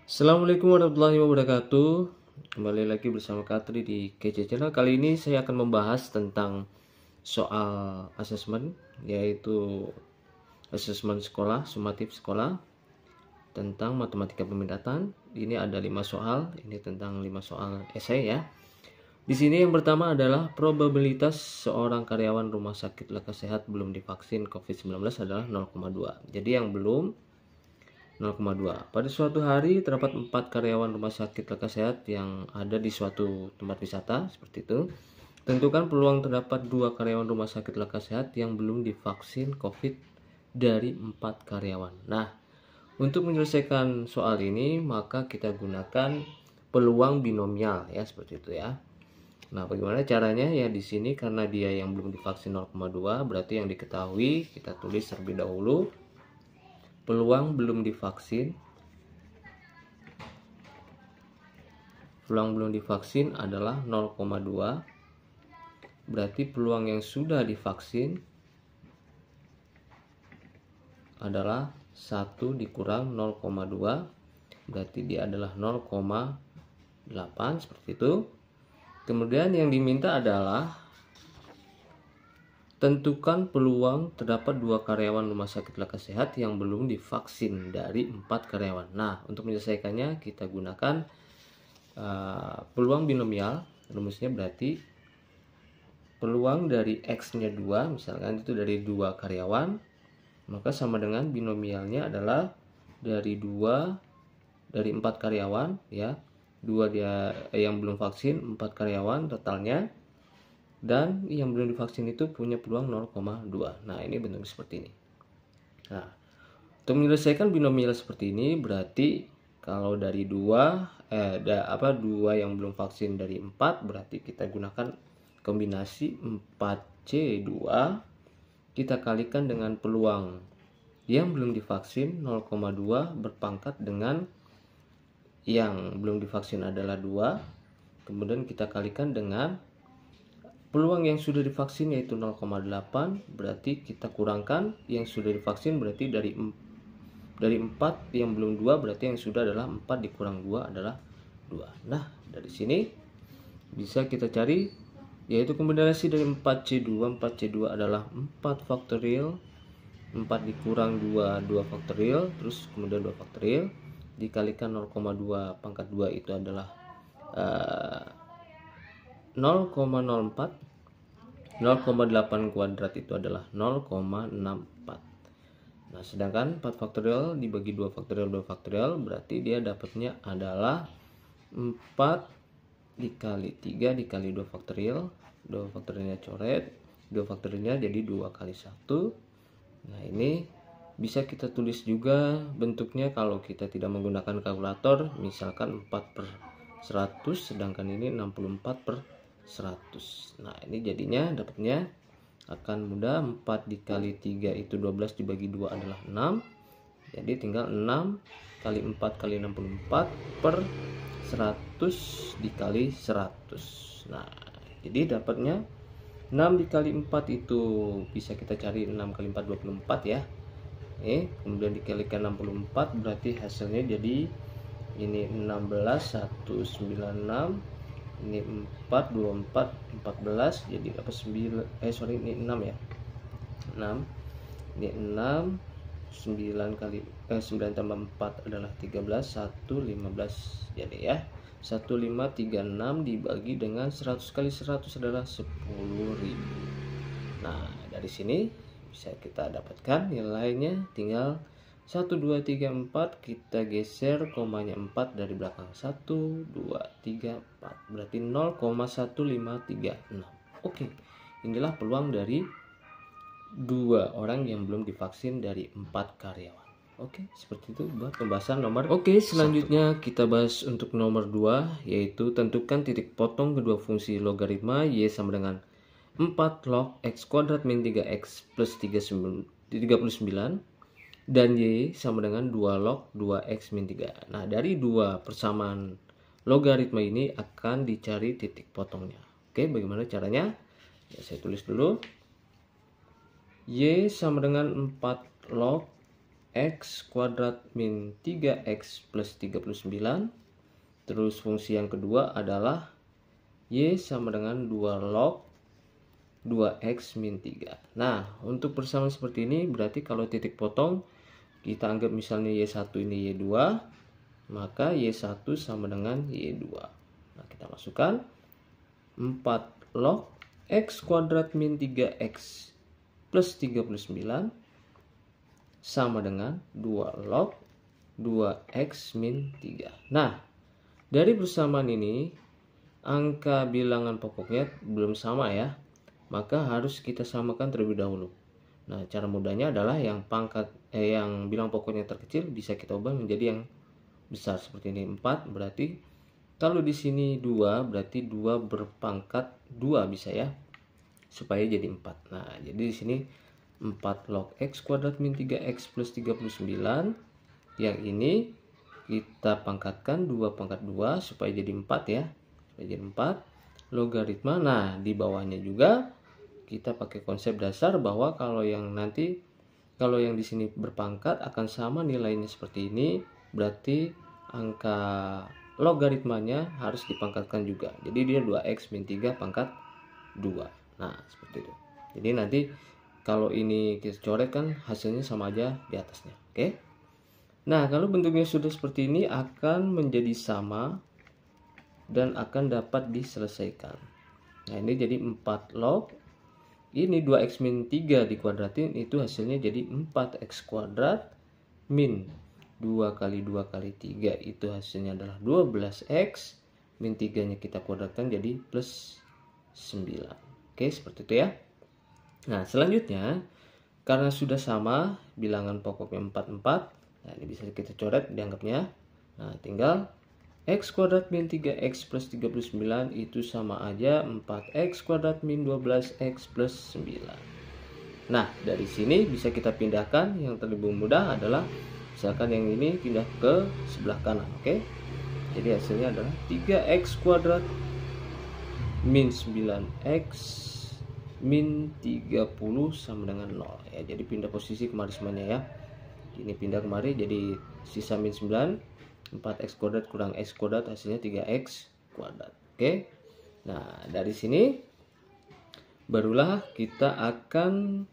Assalamualaikum warahmatullahi wabarakatuh. Kembali lagi bersama Katri di KC Channel. Kali ini saya akan membahas tentang soal asesmen, yaitu asesmen sekolah, sumatif sekolah tentang matematika peminatan. Ini ada 5 soal, ini tentang 5 soal esai ya. Di sini yang pertama adalah probabilitas seorang karyawan rumah sakit Lekas Sehat belum divaksin COVID-19 adalah 0,2. Jadi yang belum 0,2. Pada suatu hari terdapat 4 karyawan rumah sakit Lekas Sehat yang ada di suatu tempat wisata seperti itu. Tentukan peluang terdapat 2 karyawan rumah sakit Lekas Sehat yang belum divaksin COVID dari 4 karyawan. Nah, untuk menyelesaikan soal ini maka kita gunakan peluang binomial ya, seperti itu ya. Nah, bagaimana caranya ya? Di sini karena dia yang belum divaksin 0,2, berarti yang diketahui kita tulis terlebih dahulu. Peluang belum divaksin adalah 0,2. Berarti peluang yang sudah divaksin adalah 1 dikurang 0,2, berarti dia adalah 0,8 seperti itu. Kemudian yang diminta adalah tentukan peluang terdapat 2 karyawan rumah sakit Lekas Sehat yang belum divaksin dari 4 karyawan. Nah, untuk menyelesaikannya kita gunakan peluang binomial. Rumusnya berarti peluang dari X-nya 2, misalkan itu dari 2 karyawan, maka sama dengan binomialnya adalah dari 4 karyawan ya. 2 dia yang belum vaksin, 4 karyawan totalnya. Dan yang belum divaksin itu punya peluang 0,2. Nah, ini bentuknya seperti ini. Nah, untuk menyelesaikan binomial seperti ini berarti kalau dari 2 yang belum vaksin dari 4, berarti kita gunakan kombinasi 4C2, kita kalikan dengan peluang yang belum divaksin 0,2 berpangkat dengan yang belum divaksin adalah 2, kemudian kita kalikan dengan peluang yang sudah divaksin yaitu 0,8, berarti kita kurangkan yang sudah divaksin, berarti dari 4 yang belum 2, berarti yang sudah adalah 4 dikurang 2 adalah 2. Nah, dari sini bisa kita cari yaitu kombinasi dari 4C2. 4C2 adalah 4 faktorial, 4 dikurang 2, 2 faktorial, terus kemudian 2 faktorial dikalikan 0,2 pangkat 2 itu adalah 0,04, 0,8 kuadrat itu adalah 0,64. Nah, sedangkan 4 faktorial dibagi 2 faktorial, 2 faktorial, berarti dia dapatnya adalah 4 dikali 3 dikali 2 faktorial. 2 faktorialnya coret, 2 faktorialnya jadi 2 kali 1. Nah, ini bisa kita tulis juga bentuknya kalau kita tidak menggunakan kalkulator, misalkan 4/100, sedangkan ini 64/100. Nah, ini jadinya dapatnya akan mudah. 4 dikali 3 itu 12 dibagi 2 adalah 6. Jadi tinggal 6 kali 4 kali 64/100 dikali 100. Nah, jadi dapatnya 6 dikali 4 itu bisa kita cari 6 kali 4 24 ya. Kemudian dikalikan 64, berarti hasilnya jadi ini 16 196, ini 4 24 14, jadi dapat 9 ini 6 ya. 6 ini 6, 9 kali 9 tambah 4 adalah 13, 1 15, jadi ya 1536 dibagi dengan 100 kali 100 adalah 10.000. Nah, dari sini bisa kita dapatkan nilainya, tinggal 1 2 3 4, kita geser komanya 4 dari belakang, 1 2 3 4, berarti 0,1536. Oke, inilah peluang dari 2 orang yang belum divaksin dari 4 karyawan. Oke, seperti itu buat pembahasan nomor. Oke, selanjutnya kita bahas untuk nomor 2, yaitu tentukan titik potong kedua fungsi logaritma y sama dengan 4 log x kuadrat min 3x plus 39 dan y sama dengan 2 log 2x min 3. Nah, dari 2 persamaan logaritma ini akan dicari titik potongnya. Oke, bagaimana caranya? Ya, saya tulis dulu. Y sama dengan 4 log X kuadrat min 3X plus 39. Terus fungsi yang kedua adalah Y sama dengan 2 log 2X min 3. Nah, untuk persamaan seperti ini berarti kalau titik potong kita anggap misalnya Y1 ini Y2, maka Y1 sama dengan Y2. Nah, kita masukkan 4 log X kuadrat min 3X plus 39 sama dengan 2 log 2X min 3. Nah, dari persamaan ini angka bilangan pokoknya belum sama ya, maka harus kita samakan terlebih dahulu. Nah, cara mudahnya adalah yang yang bilang pokoknya terkecil bisa kita ubah menjadi yang besar seperti ini. 4 berarti kalau di sini 2 berarti 2 berpangkat 2 bisa ya, supaya jadi 4. Nah, jadi di sini 4 log X kuadrat min 3X plus 39. Yang ini kita pangkatkan 2 pangkat 2 supaya jadi 4 ya. Supaya jadi 4 logaritma. Nah, di bawahnya juga kita pakai konsep dasar bahwa kalau yang di sini berpangkat akan sama nilainya seperti ini, berarti angka logaritmanya harus dipangkatkan juga. Jadi dia 2x min 3 pangkat 2. Nah, seperti itu. Jadi nanti kalau ini kita coret kan hasilnya sama aja di atasnya. Oke. Nah, kalau bentuknya sudah seperti ini akan menjadi sama dan akan dapat diselesaikan. Nah, ini jadi 4 log. Ini 2x min 3 dikuadratin, itu hasilnya jadi 4x kuadrat min 2 kali 2 kali 3, itu hasilnya adalah 12x, min 3 nya kita kuadratkan jadi plus 9. Oke, seperti itu ya. Nah, selanjutnya karena sudah sama bilangan pokoknya 44, nah ini bisa kita coret dianggapnya. Nah, tinggal X kuadrat min 3X plus 39 itu sama aja 4X kuadrat min 12X plus 9. Nah, dari sini bisa kita pindahkan. Yang terlebih mudah adalah misalkan yang ini pindah ke sebelah kanan. Oke. Jadi hasilnya adalah 3X kuadrat min 9X min 30 sama dengan 0 ya. Jadi pindah posisi kemari semuanya ya. Ini pindah kemari jadi sisa min 9. 4x kuadrat kurang x kuadrat hasilnya 3x kuadrat. Oke. Nah, dari sini barulah kita akan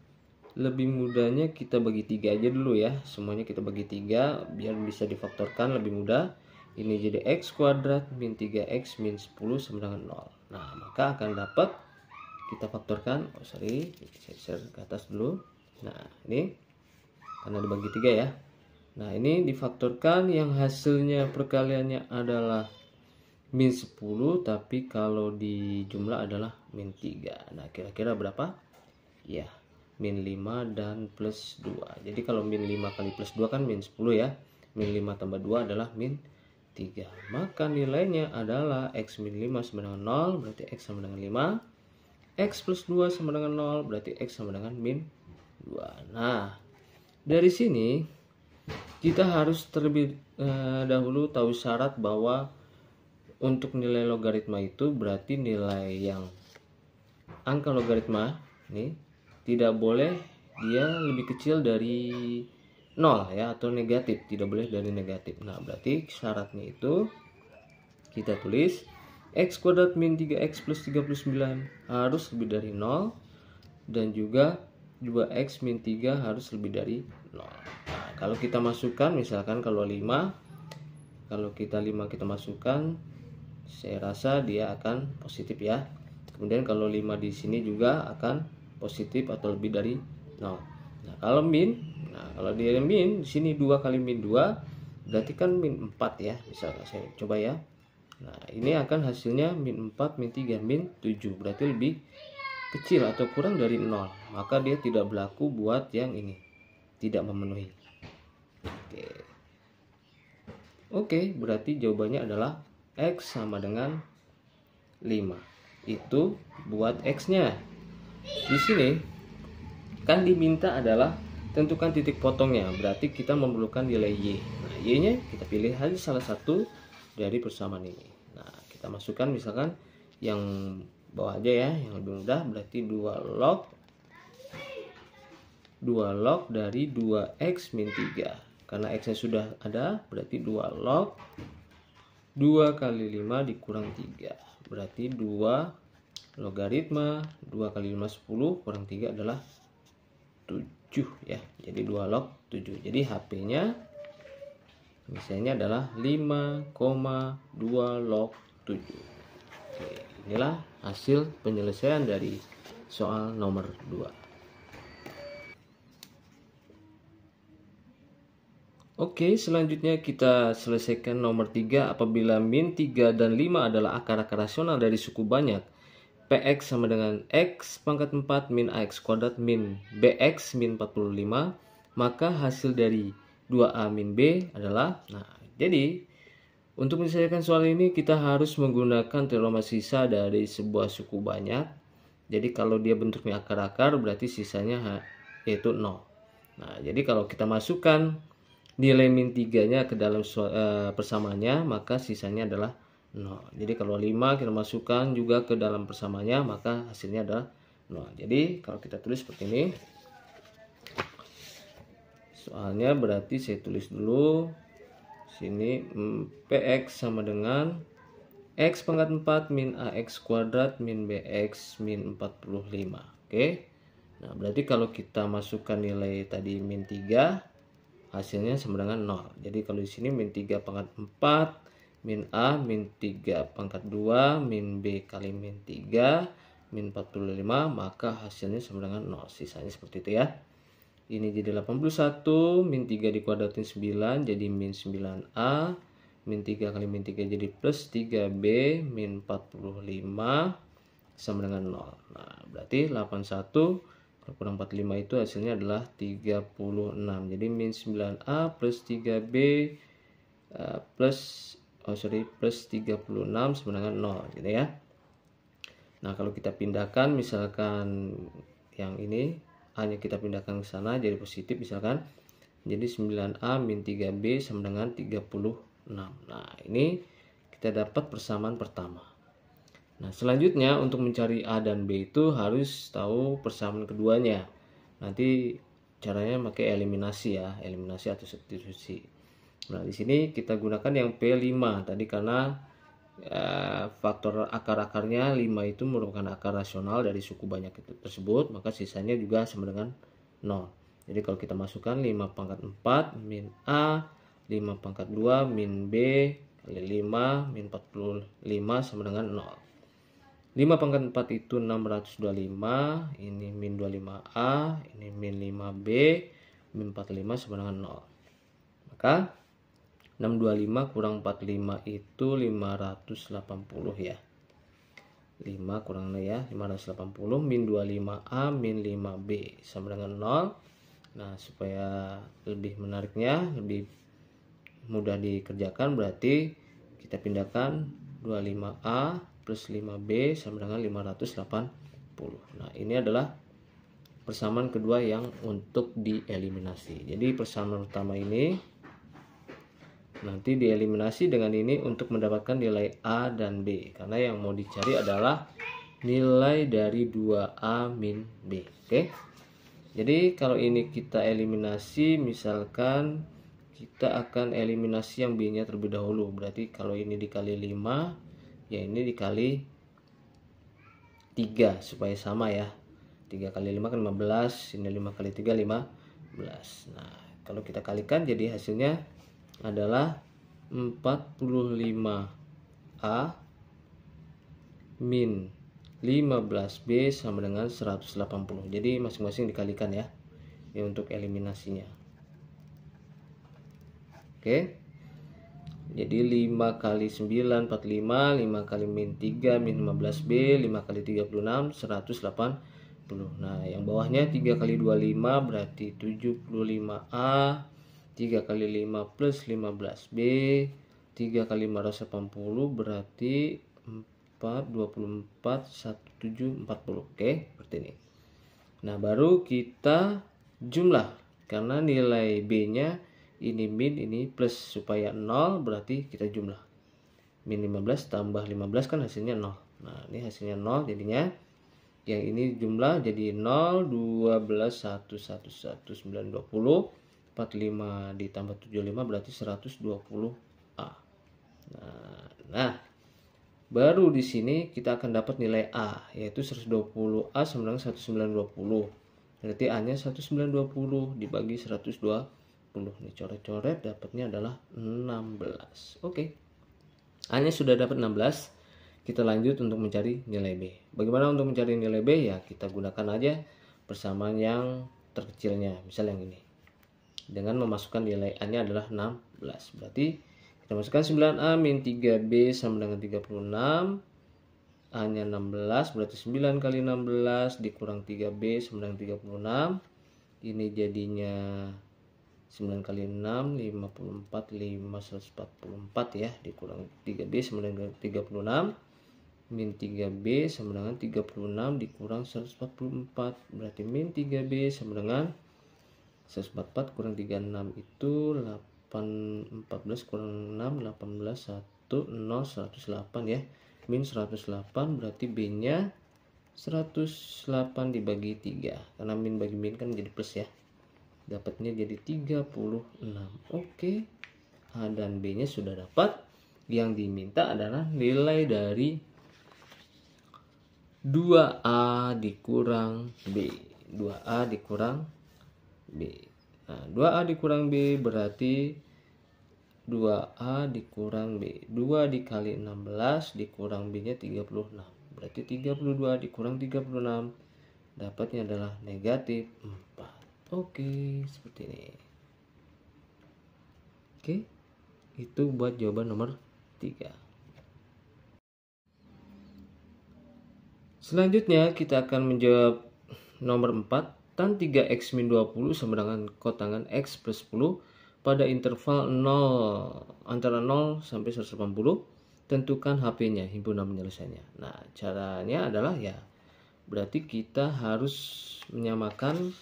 lebih mudahnya kita bagi 3 aja dulu ya. Semuanya kita bagi 3 biar bisa difaktorkan lebih mudah. Ini jadi x kuadrat min 3x min 10 sama dengan 0. Nah, maka akan dapat kita faktorkan. Saya share ke atas dulu. Nah, ini karena dibagi 3 ya. Nah, ini difaktorkan yang hasilnya perkaliannya adalah min 10, tapi kalau di jumlah adalah min 3. Nah, kira-kira berapa? Ya, min 5 dan plus 2. Jadi kalau min 5 kali plus 2 kan min 10 ya. Min 5 tambah 2 adalah min 3. Maka nilainya adalah x min 5 sama dengan 0, berarti x sama dengan 5. X plus 2 sama dengan 0, berarti x sama dengan min 2. Nah, dari sini kita harus terlebih dahulu tahu syarat bahwa untuk nilai logaritma itu berarti nilai yang angka logaritma ini tidak boleh dia lebih kecil dari 0 ya, atau negatif, tidak boleh dari negatif. Nah, berarti syaratnya itu kita tulis x kuadrat min 3x plus 39 harus lebih dari 0, dan juga 2x min 3 harus lebih dari 0. Nah, kalau kita masukkan misalkan kalau 5 kita masukkan, saya rasa dia akan positif ya. Kemudian kalau 5 di sini juga akan positif atau lebih dari 0. Nah, kalau dia min di sini 2 kali min 2 berarti kan min 4 ya. Misalkan saya coba ya. Nah, ini akan hasilnya min 4 min 3 min 7, berarti lebih kecil atau kurang dari 0, maka dia tidak berlaku buat yang ini, tidak memenuhi. Oke, berarti jawabannya adalah x sama dengan 5. Itu buat x-nya. Di sini kan diminta adalah tentukan titik potongnya, berarti kita memerlukan nilai y. Nah, y-nya kita pilih hanya salah satu dari persamaan ini. Nah, kita masukkan misalkan yang bawah aja ya, yang lebih mudah, berarti 2 log 2 log dari 2x min 3. Karena x nya sudah ada, berarti 2 log 2 kali 5 dikurang 3. Berarti 2 logaritma 2 kali 5 10 kurang 3 adalah 7 ya. Jadi 2 log 7. Jadi HP-nya misalnya adalah 5,2 log 7. Oke, inilah hasil penyelesaian dari soal nomor 2. Oke, selanjutnya kita selesaikan nomor 3. Apabila min 3 dan 5 adalah akar-akar rasional dari suku banyak, Px sama dengan x pangkat 4 min ax kuadrat min bx min 45, maka hasil dari 2a min b adalah, nah, jadi untuk menyelesaikan soal ini kita harus menggunakan teorema sisa dari sebuah suku banyak. Jadi kalau dia bentuknya akar-akar berarti sisanya yaitu 0. Nah, jadi kalau kita masukkan nilai min 3-nya ke dalam persamaannya, maka sisanya adalah 0. Jadi kalau 5 kita masukkan juga ke dalam persamaannya, maka hasilnya adalah 0. Jadi kalau kita tulis seperti ini, soalnya berarti saya tulis dulu sini Px sama dengan x pangkat 4 min ax kuadrat min bx min 45. Oke. Nah, berarti kalau kita masukkan nilai tadi min 3, hasilnya sama dengan 0. Jadi kalau di sini min 3 pangkat 4 min A min 3 pangkat 2 min B kali min 3 min 45, maka hasilnya sama dengan 0. Sisanya seperti itu ya. Ini jadi 81, min 3 dikuadratin 9 jadi min 9A, min 3 kali min 3 jadi plus 3B min 45 sama dengan 0. Nah, berarti 81 kurang 45 itu hasilnya adalah 36. Jadi min 9A plus 3B plus 36 sama dengan 0 gitu ya. Nah, kalau kita pindahkan misalkan yang ini hanya kita pindahkan ke sana jadi positif misalkan. Jadi 9A min 3B sama dengan 36. Nah, ini kita dapat persamaan pertama. Nah, selanjutnya untuk mencari A dan B itu harus tahu persamaan keduanya. Nanti caranya pakai eliminasi ya, eliminasi atau substitusi. Nah, di sini kita gunakan yang P5 tadi karena faktor akar-akarnya 5 itu merupakan akar rasional dari suku banyak itu tersebut, maka sisanya juga sama dengan 0. Jadi kalau kita masukkan 5 pangkat 4 min A, 5 pangkat 2 min B kali 5 min 45 sama dengan 0. 5 pangkat 4 itu 625, ini min 25A, ini min 5B, min 45 sama dengan 0. Maka 625 kurang 45 itu 580 ya. 5 kurang 0 ya, 580 min 25A min 5B sama dengan 0. Nah, supaya lebih menariknya, lebih mudah dikerjakan, berarti kita pindahkan 25A plus 5B sama dengan 580. Nah, ini adalah persamaan kedua yang untuk dieliminasi. Jadi persamaan pertama ini nanti dieliminasi dengan ini untuk mendapatkan nilai A dan B. Karena yang mau dicari adalah nilai dari 2A min B. Oke. Jadi kalau ini kita eliminasi, misalkan kita akan eliminasi yang B-nya terlebih dahulu. Berarti kalau ini dikali 5, ya ini dikali 3 supaya sama ya. 3 kali 5 kan 15, ini 5 kali 3 15. Nah, kalau kita kalikan jadi hasilnya adalah 45A min 15B sama dengan 180. Jadi masing-masing dikalikan ya. Ini untuk eliminasinya. Oke. Jadi 5 kali 9 45, 5 kali min 3 min 15B, 5 kali 36 180. Nah, yang bawahnya 3 kali 25 berarti 75A, 3 kali 5 plus 15B, 3 kali 580 berarti 4 24 17 40. Oke, seperti ini. Nah, baru kita jumlah karena nilai B-nya ini min, ini plus, supaya 0 berarti kita jumlah. Min 15 tambah 15 kan hasilnya 0. Nah, ini hasilnya 0, jadinya Yang ini jumlah jadi 0, 12, 1, 1, 1, 9, 20, 45 ditambah 75 berarti 120A. Nah, baru di sini kita akan dapat nilai A, yaitu 120A sama dengan 1920. Berarti A-nya 1920 dibagi 120. Nih coret-coret, dapatnya adalah 16. Oke. A-nya sudah dapat 16. Kita lanjut untuk mencari nilai B. Bagaimana untuk mencari nilai B? Ya, kita gunakan aja persamaan yang terkecilnya. Misal yang ini. Dengan memasukkan nilai A-nya adalah 16. Berarti kita masukkan 9A min 3B sama dengan 36. A-nya 16, berarti 9 kali 16 dikurang 3B sama dengan 36. Ini jadinya 9 kali 6, 54, 144 ya. Dikurang 3B sama dengan 36. Min 3B sama dengan 36 dikurang 144. Berarti min 3B sama dengan 144 kurang 36 itu 14 kurang 6, 18, 1, 0, 108 ya. Min 108 berarti B nya 108 dibagi 3. Karena min bagi min kan jadi plus ya. Dapatnya jadi 36. Oke. A dan B nya sudah dapat. Yang diminta adalah nilai dari 2A dikurang B. 2A dikurang B. Nah, 2A dikurang B berarti 2A dikurang B. 2 dikali 16 dikurang B nya 36. Berarti 32 dikurang 36. Dapatnya adalah negatif 4. Oke, seperti ini. Oke, itu buat jawaban nomor 3. Selanjutnya kita akan menjawab nomor 4. Tan 3x min 20 sama dengan kotangan x plus 10 pada interval 0 antara 0 sampai 180. Tentukan HP-nya, himpunan penyelesaiannya. Nah, caranya adalah ya berarti kita harus menyamakan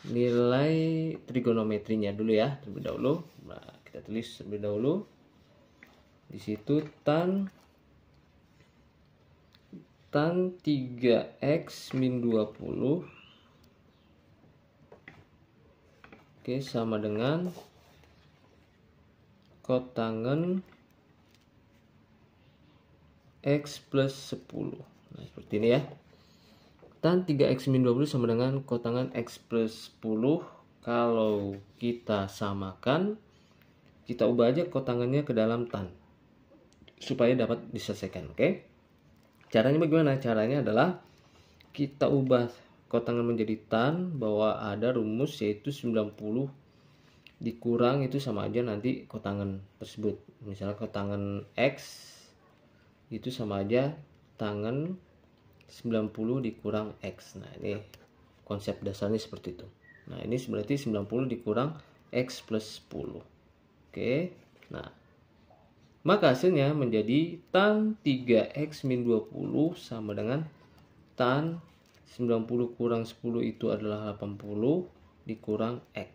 nilai trigonometrinya dulu ya, terlebih dahulu. Nah, kita tulis terlebih dahulu. Di situ tan 3x min 20 oke sama dengan kotangan x plus 10. Nah, seperti ini ya. Tan 3x min 20 sama dengan kotangan x plus 10. Kalau kita samakan, kita ubah aja kotangannya ke dalam tan supaya dapat diselesaikan. Oke. Caranya bagaimana? Caranya adalah kita ubah kotangan menjadi tan, bahwa ada rumus yaitu 90 dikurang itu sama aja nanti kotangan tersebut. Misalnya kotangan x itu sama aja tangan 90 dikurang x. Nah, ini konsep dasarnya seperti itu. Nah, ini berarti 90 dikurang x plus 10. Oke. Nah, maka hasilnya menjadi tan 3x min 20 sama dengan tan 90 kurang 10 itu adalah 80 dikurang x.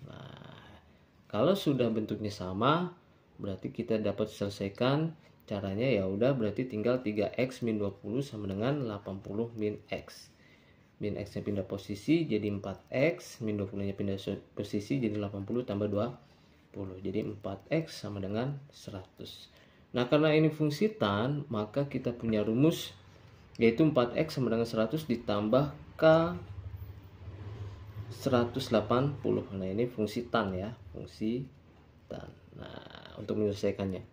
Nah, kalau sudah bentuknya sama, berarti kita dapat selesaikan. Caranya ya udah berarti tinggal 3x min 20 sama dengan 80 min x. Min x nya pindah posisi jadi 4x, min 20 nya pindah posisi jadi 80 tambah 20. Jadi 4x sama dengan 100. Nah, karena ini fungsi tan, maka kita punya rumus yaitu 4x sama dengan 100 ditambah k 180. Nah, ini fungsi tan ya, fungsi tan. Nah, untuk menyelesaikannya.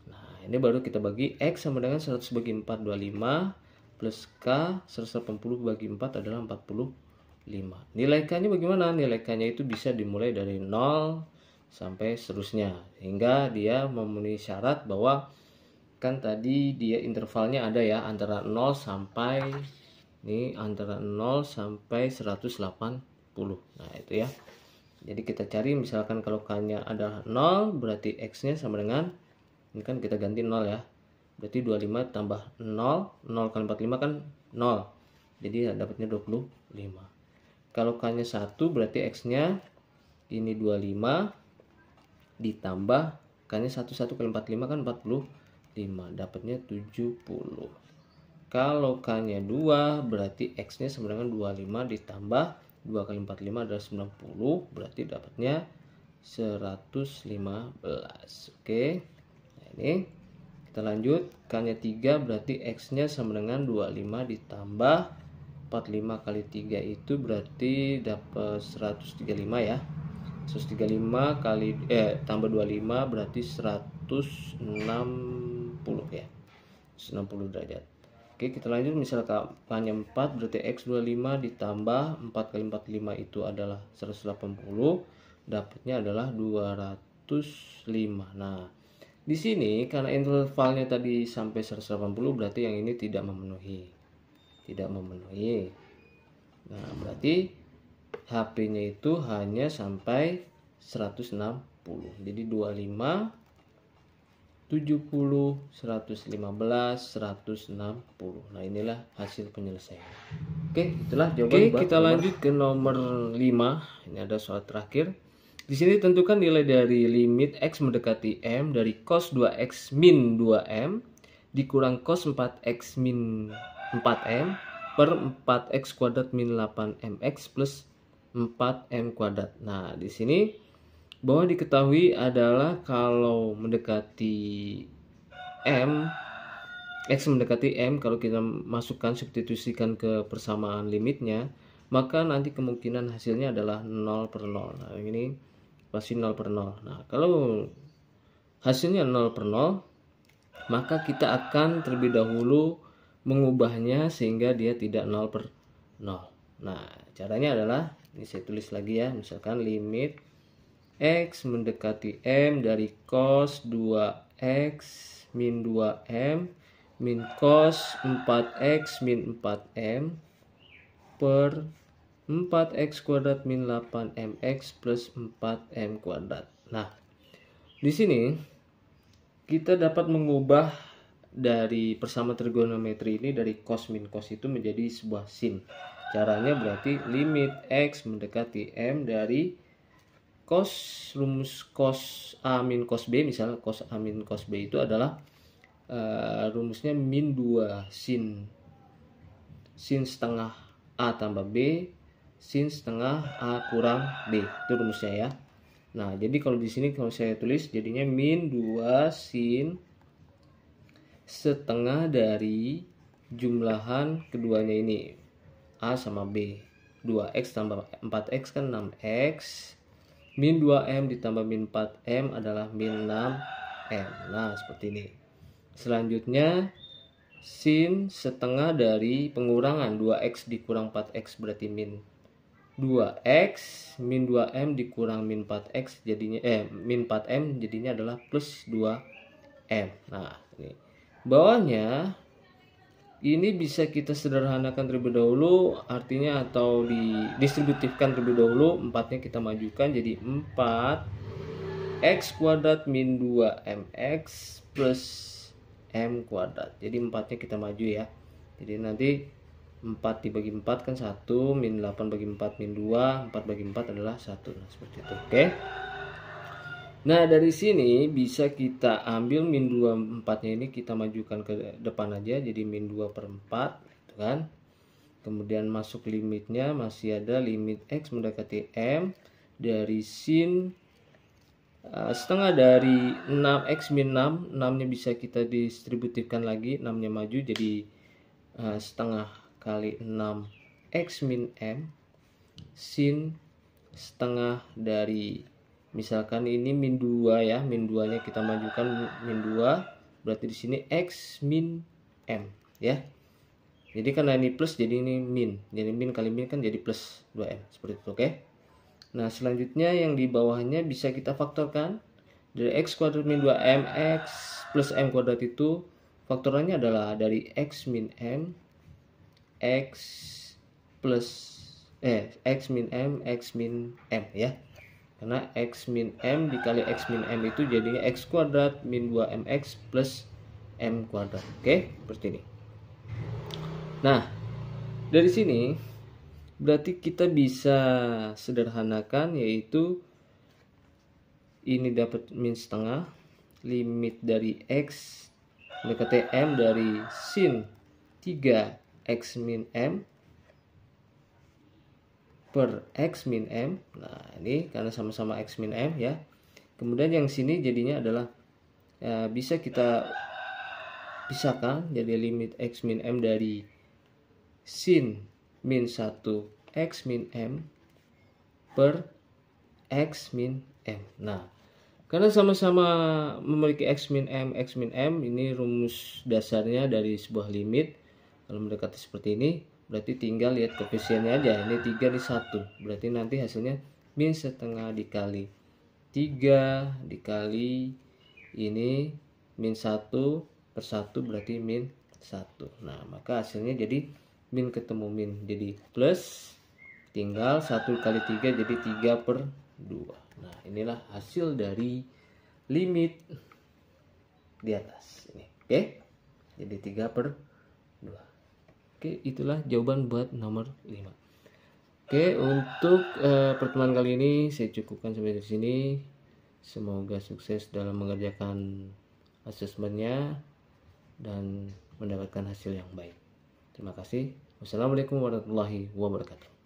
Nah, ini baru kita bagi x sama dengan 100 bagi 4 25 plus k 180 bagi 4 adalah 45. Nilai k-nya bagaimana? Nilai k-nya itu bisa dimulai dari 0 sampai seterusnya, sehingga dia memenuhi syarat bahwa kan tadi dia intervalnya ada ya antara 0 sampai ini antara 0 sampai 180. Nah, itu ya. Jadi kita cari misalkan kalau k-nya adalah 0 berarti x-nya sama dengan ini kan kita ganti 0 ya. Berarti 25 tambah 0, 0 kali 45 kan 0. Jadi dapatnya 25. Kalau k-nya 1 berarti x-nya ini 25 ditambah k-nya 1 kali 45 kan 45, dapatnya 70. Kalau K-nya 2 berarti X-nya sama dengan 25 ditambah 2 kali 45 adalah 90, berarti dapatnya 115. Oke. Nah, ini kita lanjut. K-nya 3 berarti X-nya sama dengan 25 ditambah 45 kali 3 itu berarti dapat 135 ya. 135 kali tambah 25 berarti 160 ya. 160 derajat. Oke, kita lanjut. Misal K-nya 4 berarti X 25 ditambah 4 kali 45 itu adalah 180, dapatnya adalah 205. Nah, di sini karena intervalnya tadi sampai 180 berarti yang ini tidak memenuhi. Nah, berarti HP-nya itu hanya sampai 160. Jadi 25, 70, 115, 160. Nah, inilah hasil penyelesaian. Oke, itulah jawaban. Oke, kita lanjut ke nomor 5. Ini ada soal terakhir. Di sini tentukan nilai dari limit X mendekati M dari cos 2X min 2M dikurang cos 4X min 4M per 4X kuadrat min 8MX plus 4M kuadrat. Nah, di sini bahwa diketahui adalah kalau mendekati M, X mendekati M, kalau kita masukkan substitusikan ke persamaan limitnya, maka nanti kemungkinan hasilnya adalah 0 per 0. Nah, ini pasti 0 per 0. Nah, kalau hasilnya 0 per 0, maka kita akan terlebih dahulu mengubahnya sehingga dia tidak 0 per 0. Nah, caranya adalah, ini saya tulis lagi ya, misalkan limit X mendekati M dari cos 2X min 2M min cos 4X min 4M per 4X kuadrat min 8MX plus 4M kuadrat. Nah, di sini kita dapat mengubah dari persamaan trigonometri ini dari cos min cos itu menjadi sebuah sin. Caranya berarti limit X mendekati M dari rumus cos A min cos B, misalnya cos A min cos B itu adalah rumusnya min 2 sin setengah A tambah B sin setengah A kurang B, itu rumusnya ya. Nah, jadi kalau di sini kalau saya tulis jadinya min 2 sin setengah dari jumlahan keduanya ini A sama B. 2X tambah 4X kan 6X, min 2M ditambah min 4M adalah min 6M. Nah, seperti ini. Selanjutnya sin setengah dari pengurangan 2X dikurang 4X berarti min 2X, min 2M dikurang min 4X jadinya min 4M jadinya adalah plus 2M. Nah, ini bawahnya ini bisa kita sederhanakan terlebih dahulu, artinya atau didistributifkan terlebih dahulu. 4-nya kita majukan jadi 4x kuadrat min 2mx plus m kuadrat. Jadi 4-nya kita maju ya. Jadi nanti 4 dibagi 4 kan 1, min 8 bagi 4 min 2, 4 bagi 4 adalah 1. Nah, seperti itu. Oke. Nah, dari sini bisa kita ambil min 2 4-nya ini kita majukan ke depan aja jadi min 2 per 4 gitu kan. Kemudian masuk limitnya masih ada limit X mendekati M dari sin setengah dari 6X min 6, 6-nya bisa kita distributifkan lagi, 6-nya maju jadi setengah kali 6X min M sin setengah dari, misalkan ini min 2 ya, min 2-nya kita majukan min 2, berarti di sini X min M ya. Jadi karena ini plus jadi ini min. Jadi min kali min kan jadi plus 2M seperti itu, oke. Nah, selanjutnya yang di bawahnya bisa kita faktorkan. Dari X kuadrat min 2M X plus M kuadrat itu faktorannya adalah dari X min M X plus X min M X min M ya. Karena X min M dikali X min M itu jadinya X kuadrat min 2MX plus M kuadrat. Oke, seperti ini. Nah, dari sini berarti kita bisa sederhanakan, yaitu ini dapat min setengah limit dari X mendekati M dari sin 3x min M per x min M. Nah, ini karena sama-sama x min M ya. Kemudian yang sini jadinya adalah bisa kita pisahkan, jadi limit x min M dari sin min 1 x min M per x min M. Nah, karena sama-sama memiliki x min M, ini rumus dasarnya dari sebuah limit. Kalau mendekati seperti ini, berarti tinggal lihat koefisiennya aja. Ini 3 di 1, berarti nanti hasilnya min setengah dikali 3 dikali ini min 1 per 1 berarti min 1. Nah, maka hasilnya jadi min ketemu min jadi plus, tinggal 1 kali 3 jadi 3 per 2. Nah, inilah hasil dari limit di atas ini. Oke, jadi 3 per 2. Oke, itulah jawaban buat nomor 5. Oke, untuk pertemuan kali ini saya cukupkan sampai di sini. Semoga sukses dalam mengerjakan asesmennya dan mendapatkan hasil yang baik. Terima kasih. Wassalamualaikum warahmatullahi wabarakatuh.